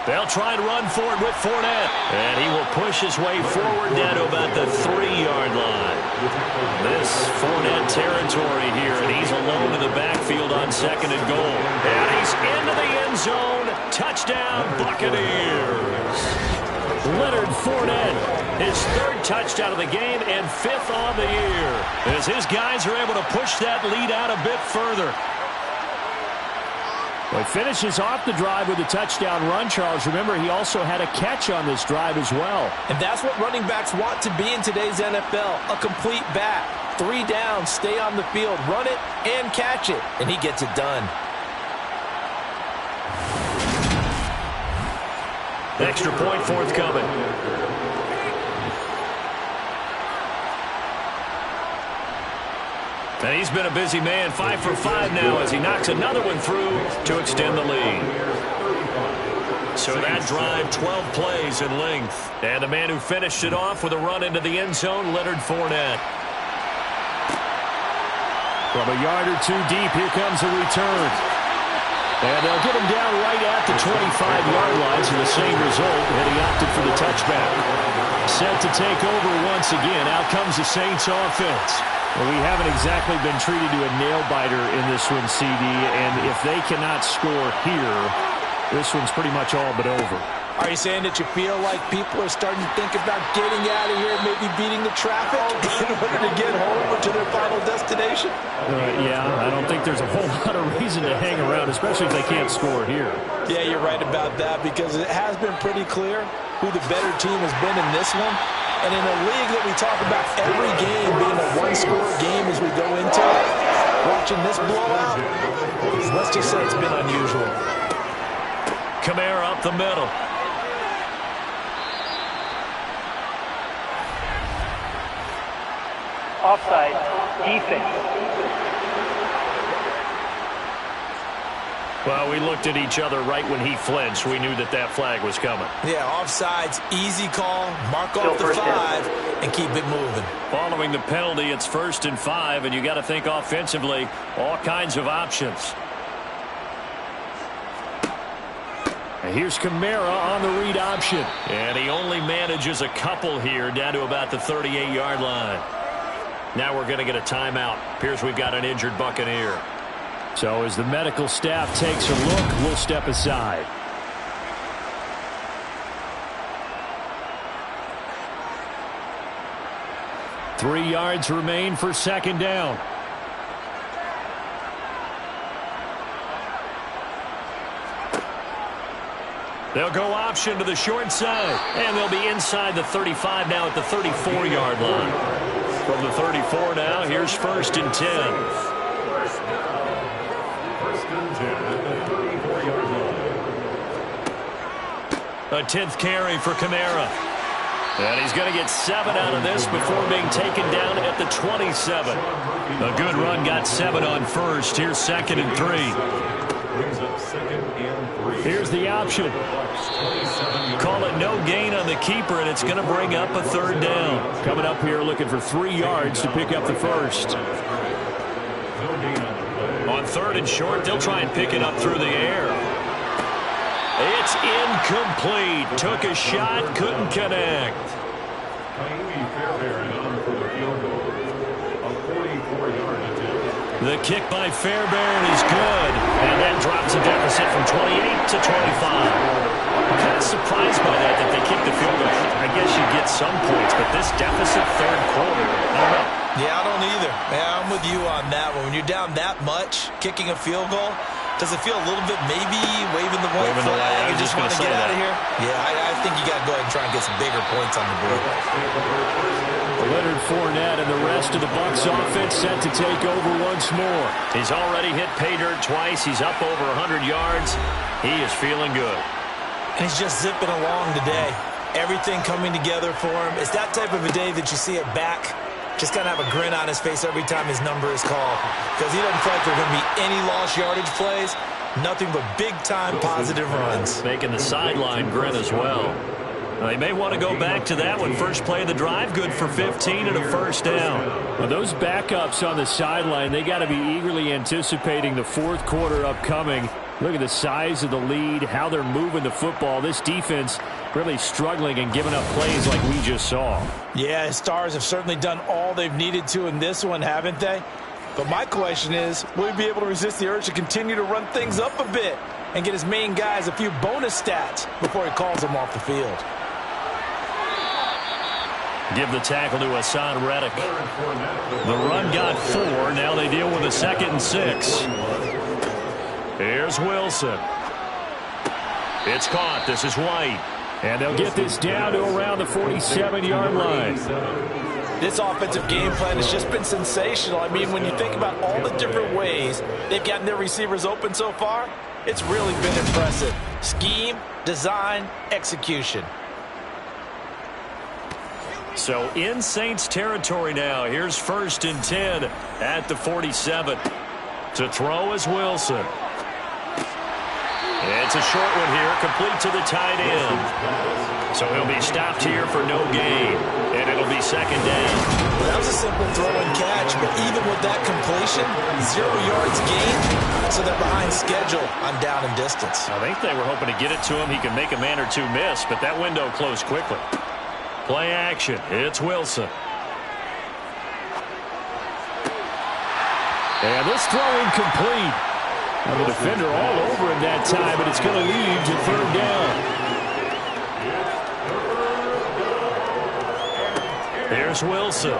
They'll try and run for it with Fournette. And he will push his way forward down to about the 3-yard line. This Fournette territory here, and he's alone in the backfield on 2nd and goal. And he's into the end zone. Touchdown, Buccaneers. Leonard Fournette, his 3rd touchdown of the game and 5th on the year, as his guys are able to push that lead out a bit further. Well, he finishes off the drive with a touchdown run, Charles. Remember, he also had a catch on this drive as well. And that's what running backs want to be in today's NFL, a complete back. 3 down, stay on the field, run it, and catch it, and he gets it done. Extra point forthcoming. And he's been a busy man, 5 for 5 now as he knocks another one through to extend the lead. So that drive, 12 plays in length. And the man who finished it off with a run into the end zone, Leonard Fournette. From a yard or 2 deep, here comes a return. And they'll get him down right at the 25-yard line, so the same result, and he opted for the touchback. Set to take over once again. Out comes the Saints offense. Well, we haven't exactly been treated to a nail-biter in this one, CD, and if they cannot score here, this one's pretty much all but over. Are you saying that you feel like people are starting to think about getting out of here and maybe beating the traffic in order to get home or to their final destination? Yeah, I don't think there's a whole lot of reason to hang around, especially if they can't score here. Yeah, you're right about that because it has been pretty clear who the better team has been in this one. And in a league that we talk about every game being a one-score game as we go into it, watching this blowout, let's just say it's been unusual. Kamara up the middle. Offside, defense. Well, we looked at each other right when he flinched. We knew that that flag was coming. Yeah, offsides, easy call, mark off the 5, and keep it moving. Following the penalty, it's 1st and 5, and you got to think offensively, all kinds of options. And here's Kamara on the read option. And he only manages a couple here down to about the 38-yard line. Now we're going to get a timeout. Appears we've got an injured Buccaneer. So as the medical staff takes a look, we'll step aside. Three yards remain for 2nd down. They'll go option to the short side. And they'll be inside the 35 now at the 34-yard line. From the 34 now, here's 1st and 10. A 10th carry for Kamara. And he's going to get 7 out of this before being taken down at the 27. A good run, got 7 on 1st. Here's 2nd and 3. Here's the option. Call it no gain on the keeper, and it's going to bring up a 3rd down. Coming up here looking for 3 yards to pick up the 1st. On 3rd and short, they'll try and pick it up through the air. It's incomplete. Took a shot, couldn't connect. The kick by Fairbairn is good. And that drops a deficit from 28 to 25. I'm kind of surprised by that they kicked the field goal. I guess you get some points, but this deficit 3rd quarter, I don't know. Yeah, I don't either. Yeah, I'm with you on that one. When you're down that much, kicking a field goal, Does it feel a little bit maybe waving the white flag and just want to get out of here? Yeah, I think you got to go ahead and try and get some bigger points on the board. Leonard Fournette and the rest of the Bucs offense set to take over once more. He's already hit pay dirt twice. He's up over 100 yards. He is feeling good. And he's just zipping along today. Everything coming together for him. It's that type of a day that you see it back. Just kind of have a grin on his face every time his number is called. Because he doesn't feel like there are going to be any lost yardage plays. Nothing but big-time positive runs. Making the sideline grin as well. They may want to go back to that one. First play of the drive, good for 15 and a first down. Well, those backups on the sideline, they got to be eagerly anticipating the fourth quarter upcoming. Look at the size of the lead, how they're moving the football. This defense really struggling and giving up plays like we just saw. Yeah, his Stars have certainly done all they've needed to in this one, haven't they? But my question is, will he be able to resist the urge to continue to run things up a bit and get his main guys a few bonus stats before he calls them off the field? Give the tackle to Hassan Reddick. The run got 4. Now they deal with a 2nd and 6. Here's Wilson. It's caught. This is White. And they'll get this down to around the 47-yard line. This offensive game plan has just been sensational. I mean, when you think about all the different ways they've gotten their receivers open so far, it's really been impressive. Scheme, design, execution. So in Saints territory now. Here's 1st and 10 at the 47. To throw is Wilson. It's a short one here, complete to the tight end. So he'll be stopped here for no gain, and it'll be 2nd down. Well, that was a simple throw and catch, but even with that completion, 0 yards gained, so they're behind schedule on down and distance. I think they were hoping to get it to him. He could make a man or two miss, but that window closed quickly. Play action. It's Wilson. And this throw incomplete. And the defender all over him that time, but it's going to lead to 3rd down. Here's Wilson.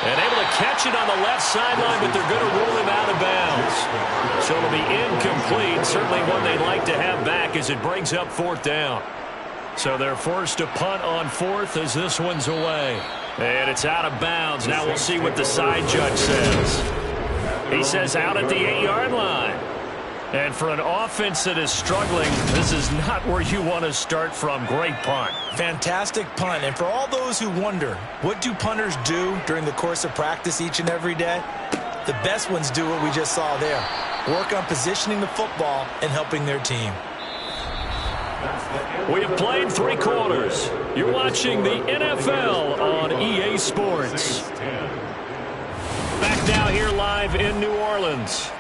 And able to catch it on the left sideline, but they're going to rule him out of bounds. So it'll be incomplete. Certainly one they'd like to have back as it brings up 4th down. So they're forced to punt on 4th as this one's away. And it's out of bounds. Now we'll see what the side judge says. He says out at the 8-yard line. And for an offense that is struggling, this is not where you want to start from. Great punt. Fantastic punt. And for all those who wonder, what do punters do during the course of practice each and every day? The best ones do what we just saw there. Work on positioning the football and helping their team. We have played 3 quarters. You're watching the NFL on EA Sports. Back now here live in New Orleans.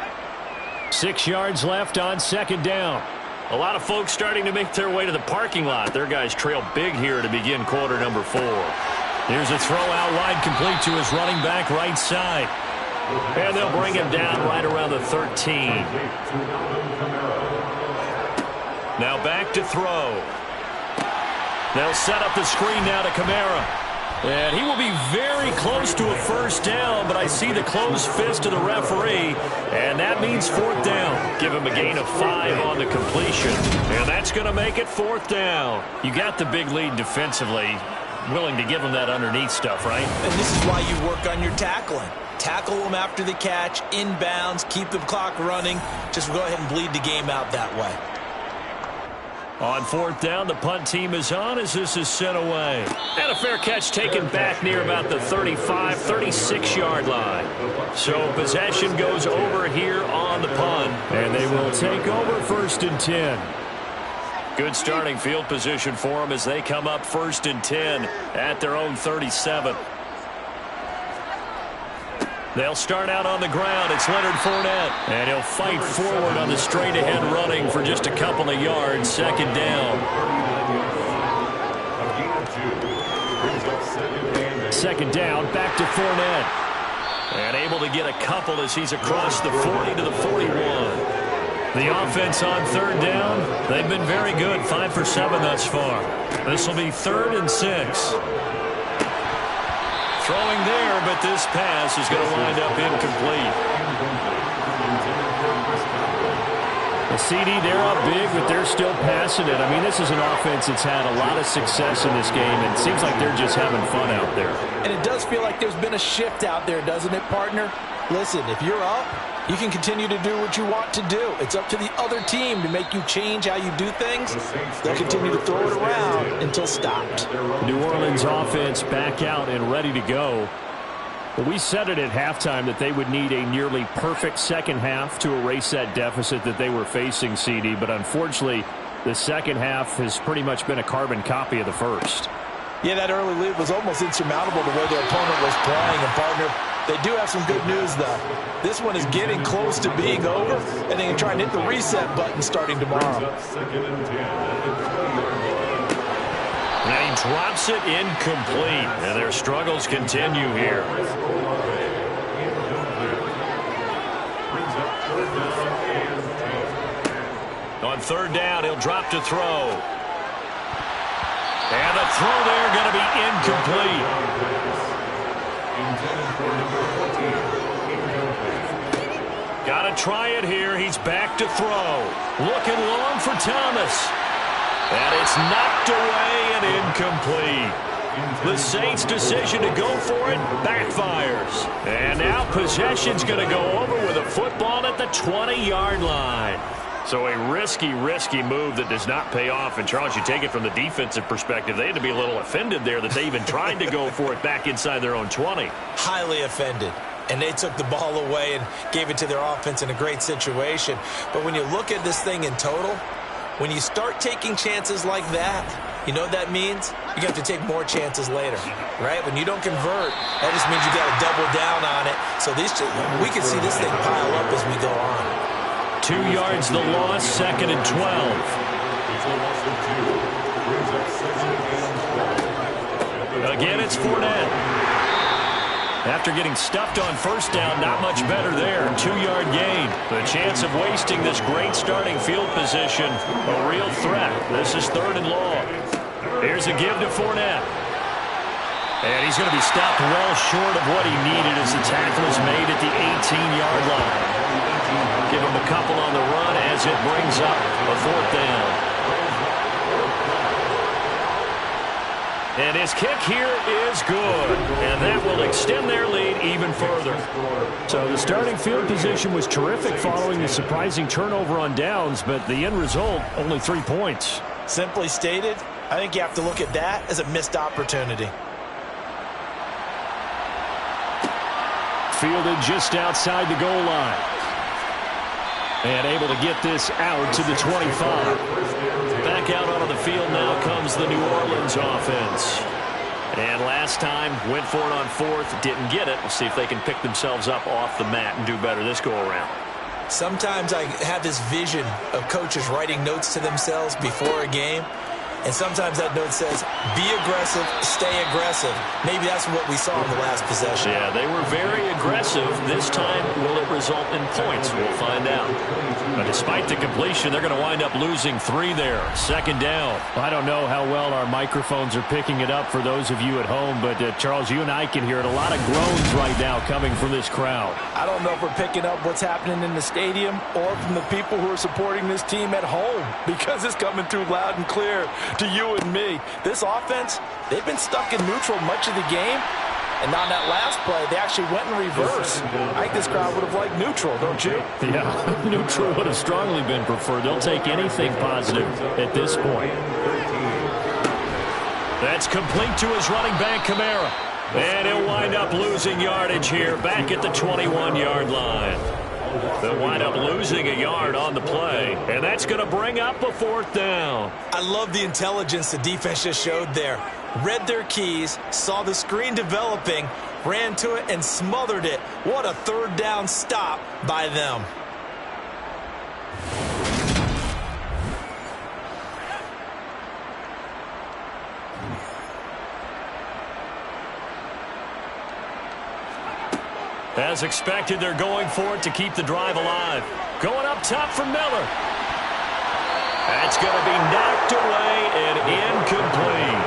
6 yards left on 2nd down. A lot of folks starting to make their way to the parking lot. Their guys trail big here to begin quarter number 4. Here's a throw out wide, complete to his running back right side. And they'll bring him down right around the 13. Now back to throw. They'll set up the screen now to Kamara. And he will be very close to a first down, but I see the closed fist of the referee, and that means 4th down. Give him a gain of 5 on the completion, and that's going to make it 4th down. You got the big lead defensively, willing to give him that underneath stuff, right? And this is why you work on your tackling. Tackle them after the catch, inbounds, keep the clock running. Just go ahead and bleed the game out that way. On 4th down, the punt team is on as this is sent away. And a fair catch taken back near about the 35, 36-yard line. So possession goes over here on the punt. And they will take over 1st and 10. Good starting field position for them as they come up 1st and 10 at their own 37. They'll start out on the ground. It's Leonard Fournette. And he'll fight forward on the straight-ahead running for just a couple of yards. 2nd down. 2nd down, back to Fournette. And able to get a couple as he's across the 40 to the 41. The offense on 3rd down, they've been very good. 5 for 7 thus far. This will be 3rd and 6. Throwing there, but this pass is going to wind up incomplete. The CD, they're up big, but they're still passing it. I mean, this is an offense that's had a lot of success in this game, and it seems like they're just having fun out there. And it does feel like there's been a shift out there, doesn't it, partner? Listen, if you're up, you can continue to do what you want to do. It's up to the other team to make you change how you do things. They'll continue to throw it around until stopped. New Orleans offense back out and ready to go. Well, we said it at halftime that they would need a nearly perfect second half to erase that deficit that they were facing, CD. But unfortunately, the second half has pretty much been a carbon copy of the first. Yeah, that early lead was almost insurmountable the way their opponent was playing. And, partner, they do have some good news, though. This one is getting close to being over, and they can try and hit the reset button starting tomorrow. And he drops it incomplete. And their struggles continue here. On third down, he'll drop to throw. And the throw there going to be incomplete. Got to try it here. He's back to throw. Looking long for Thomas. And it's knocked away and incomplete. The Saints' decision to go for it backfires. And now possession's going to go over with a football at the 20-yard line. So a risky move that does not pay off. And, Charles, you take it from the defensive perspective, they had to be a little offended there that they even tried to go for it back inside their own 20. Highly offended. And they took the ball away and gave it to their offense in a great situation. But when you look at this thing in total, when you start taking chances like that, you know what that means? You have to take more chances later, right? When you don't convert, that just means you got to double down on it. So we can see this thing pile up as we go on. 2 yards the loss, 2nd and 12. Again, it's Fournette. After getting stuffed on first down, not much better there. 2-yard gain. The chance of wasting this great starting field position, a real threat. This is 3rd and long. Here's a give to Fournette. And he's going to be stopped well short of what he needed as the tackle is made at the 18-yard line. Give him a couple on the run as it brings up a 4th down. And his kick here is good. And that will extend their lead even further. So the starting field position was terrific following the surprising turnover on downs, but the end result, only 3 points. Simply stated, I think you have to look at that as a missed opportunity. Fielded just outside the goal line. And able to get this out to the 25. Back out onto the field now comes the New Orleans offense. And last time, went for it on 4th, didn't get it. We'll see if they can pick themselves up off the mat and do better this go-around. Sometimes I have this vision of coaches writing notes to themselves before a game. And sometimes that note says, be aggressive, stay aggressive. Maybe that's what we saw in the last possession. Yeah, they were very aggressive. This time, will it result in points? We'll find out. But despite the completion, they're going to wind up losing 3 there. 2nd down. I don't know how well our microphones are picking it up for those of you at home, but Charles, you and I can hear it. A lot of groans right now coming from this crowd. I don't know if we're picking up what's happening in the stadium or from the people who are supporting this team at home, because it's coming through loud and clear to you and me. This offense, they've been stuck in neutral much of the game, and on that last play, they actually went in reverse. I think this crowd would have liked neutral, don't you? Yeah, neutral would have strongly been preferred. They'll take anything positive at this point. That's complete to his running back, Kamara. And he'll wind up losing yardage here back at the 21-yard line. They'll wind up losing a yard on the play, and that's going to bring up a 4th down. I love the intelligence the defense just showed there. Read their keys, saw the screen developing, ran to it, and smothered it. What a 3rd down stop by them. As expected, they're going for it to keep the drive alive. Going up top for Miller. That's going to be knocked away and incomplete.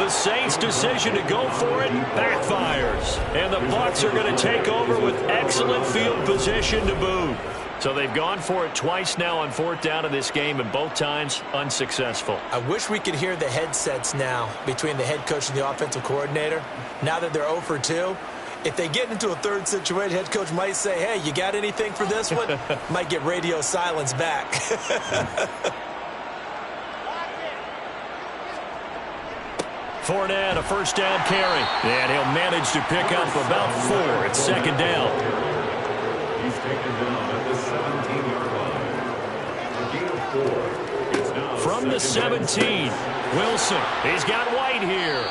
The Saints decision to go for it backfires. And the Bucs are going to take over with excellent field position to boot. So they've gone for it twice now on 4th down in this game, and both times unsuccessful. I wish we could hear the headsets now between the head coach and the offensive coordinator. Now that they're 0 for 2, if they get into a third situation, head coach might say, hey, you got anything for this one? Might get radio silence back. Fournette, a first down carry. And he'll manage to pick up about 4. It's 2nd down. He's taken down at the 17-yard line. A gain of 4. It's now from the 17. Wilson, he's got White here.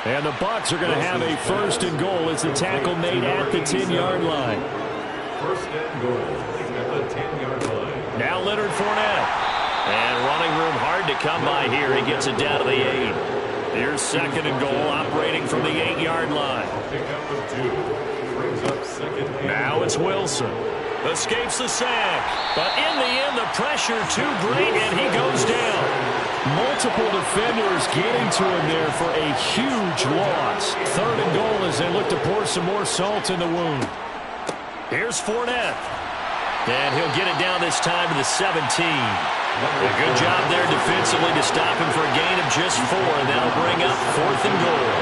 And the Bucs are going to have a 1st and goal as the tackle made at the 10-yard line. 1st and goal at the 10-yard line. Now Leonard Fournette. And running room hard to come by here. He gets it down to the 8. Here's 2nd and goal, operating from the 8-yard line. Pick up of 2. Brings up 2nd and now it's Wilson. Escapes the sack. But in the end, the pressure too great, and he goes down. Multiple defenders getting to him there for a huge loss. 3rd and goal as they look to pour some more salt in the wound. Here's Fournette. And he'll get it down this time to the 17. A good job there defensively to stop him for a gain of just 4, and that'll bring up 4th and goal.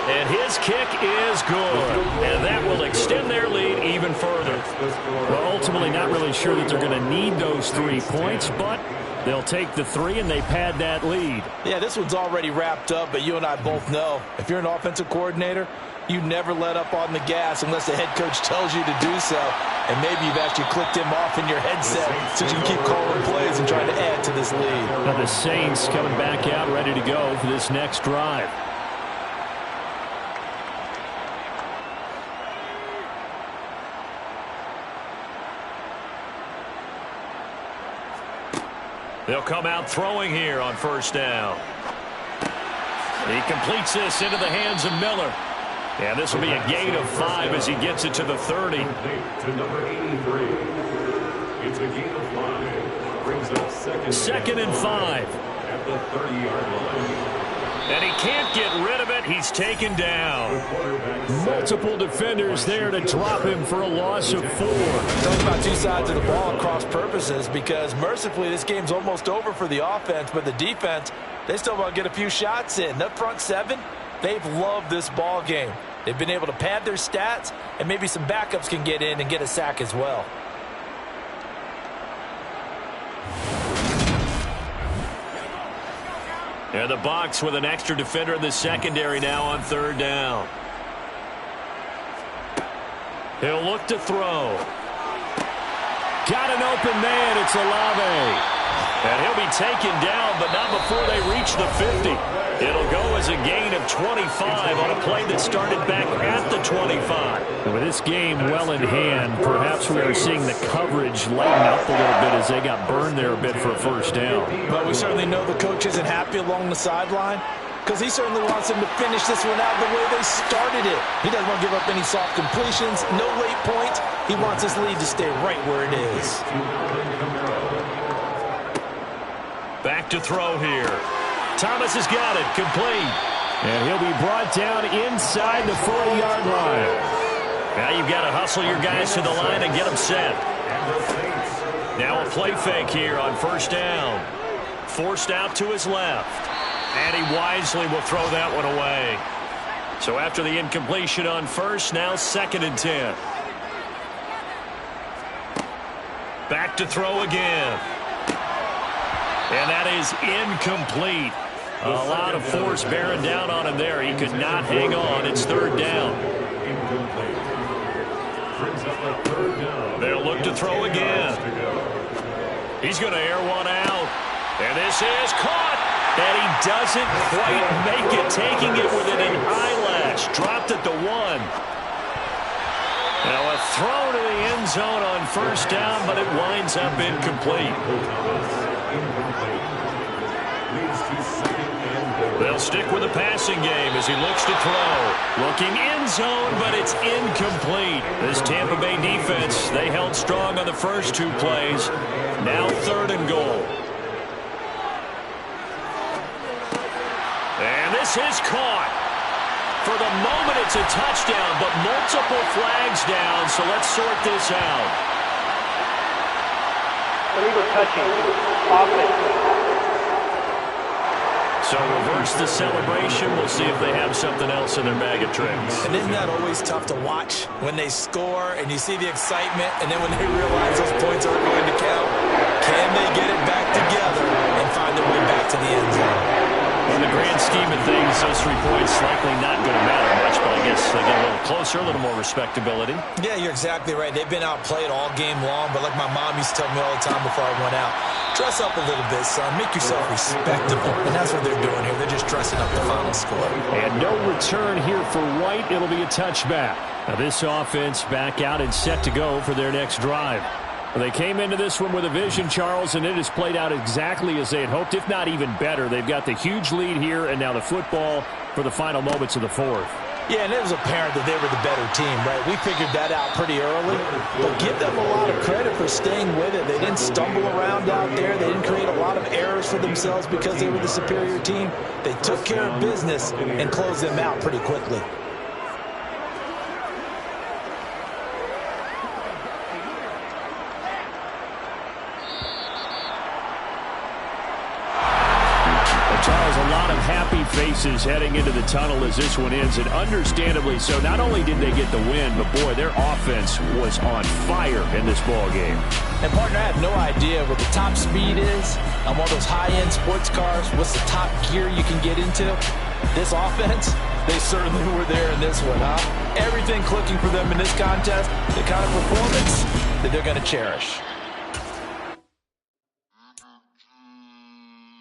And his kick is good. And that will extend their lead even further. Well, ultimately not really sure that they're going to need those 3 points, but they'll take the 3 and they pad that lead. Yeah, this one's already wrapped up, but you and I both know if you're an offensive coordinator, you never let up on the gas unless the head coach tells you to do so. And maybe you've actually clicked him off in your headset so you can keep calling plays and trying to add to this lead. Now the Saints coming back out ready to go for this next drive. They'll come out throwing here on 1st down. He completes this into the hands of Miller. And this will be a gain of 5 as he gets it to the 30. To number 83. It's a gain of 5. Brings up 2nd and 5. At the 30-yard line. And he can't get rid of it. He's taken down. Multiple defenders there to drop him for a loss of 4. Talk about 2 sides of the ball at cross purposes, because mercifully this game's almost over for the offense, but the defense, they still want to get a few shots in. The front 7, they've loved this ball game. They've been able to pad their stats, and maybe some backups can get in and get a sack as well. And the Bucs with an extra defender in the secondary now on 3rd down. He'll look to throw. Got an open man. It's Olave. And he'll be taken down, but not before they reach the 50. It'll go as a gain of 25 on a play that started back at the 25. And with this game well in hand, perhaps we are seeing the coverage lighten up a little bit as they got burned there a bit for a 1st down. But we certainly know the coach isn't happy along the sideline, because he certainly wants them to finish this one out the way they started it. He doesn't want to give up any soft completions, no late points. He wants his lead to stay right where it is. Back to throw here. Thomas has got it. Complete. And he'll be brought down inside the 40-yard line. Now you've got to hustle your guys to the line and get them set. Now a play fake here on 1st down. Forced out to his left. And he wisely will throw that one away. So after the incompletion on 1st, now 2nd and 10. Back to throw again. And that is incomplete. A lot of force bearing down on him there. He could not hang on. It's 3rd down. They'll look to throw again. He's going to air one out. And this is caught. And he doesn't quite make it, taking it within an eyelash. Dropped at the 1. Now a throw to the end zone on 1st down, but it winds up incomplete. They'll stick with the passing game as he looks to throw. Looking end zone, but it's incomplete. This Tampa Bay defense, they held strong on the first 2 plays. Now 3rd and goal. And this is caught. For the moment, it's a touchdown, but multiple flags down, so let's sort this out. Illegal touching. Offense. So reverse the celebration. We'll see if they have something else in their bag of tricks. And isn't that always tough to watch when they score and you see the excitement, and then when they realize those points aren't going to count? Can they get it back together and find their way back to the end zone? In the grand scheme of things, those 3 points likely not going to matter much, but I guess they get a little closer, a little more respectability. Yeah, you're exactly right. They've been outplayed all game long, but like my mom used to tell me all the time before I went out, dress up a little bit, son. Make yourself respectable. And that's what they're doing here. They're just dressing up the final score. And no return here for White. It'll be a touchback. Now this offense back out and set to go for their next drive. They came into this one with a vision, Charles, and it has played out exactly as they had hoped, if not even better. They've got the huge lead here, and now the football for the final moments of the 4th. Yeah, and it was apparent that they were the better team, right? We figured that out pretty early, but give them a lot of credit for staying with it. They didn't stumble around out there. They didn't create a lot of errors for themselves because they were the superior team. They took care of business and closed them out pretty quickly. Charles, a lot of happy faces heading into the tunnel as this one ends, and understandably so. Not only did they get the win, but boy, their offense was on fire in this ball game. And partner, I have no idea what the top speed is on one of those high-end sports cars. What's the top gear you can get into? This offense, they certainly were there in this one, huh? Everything clicking for them in this contest, the kind of performance that they're going to cherish.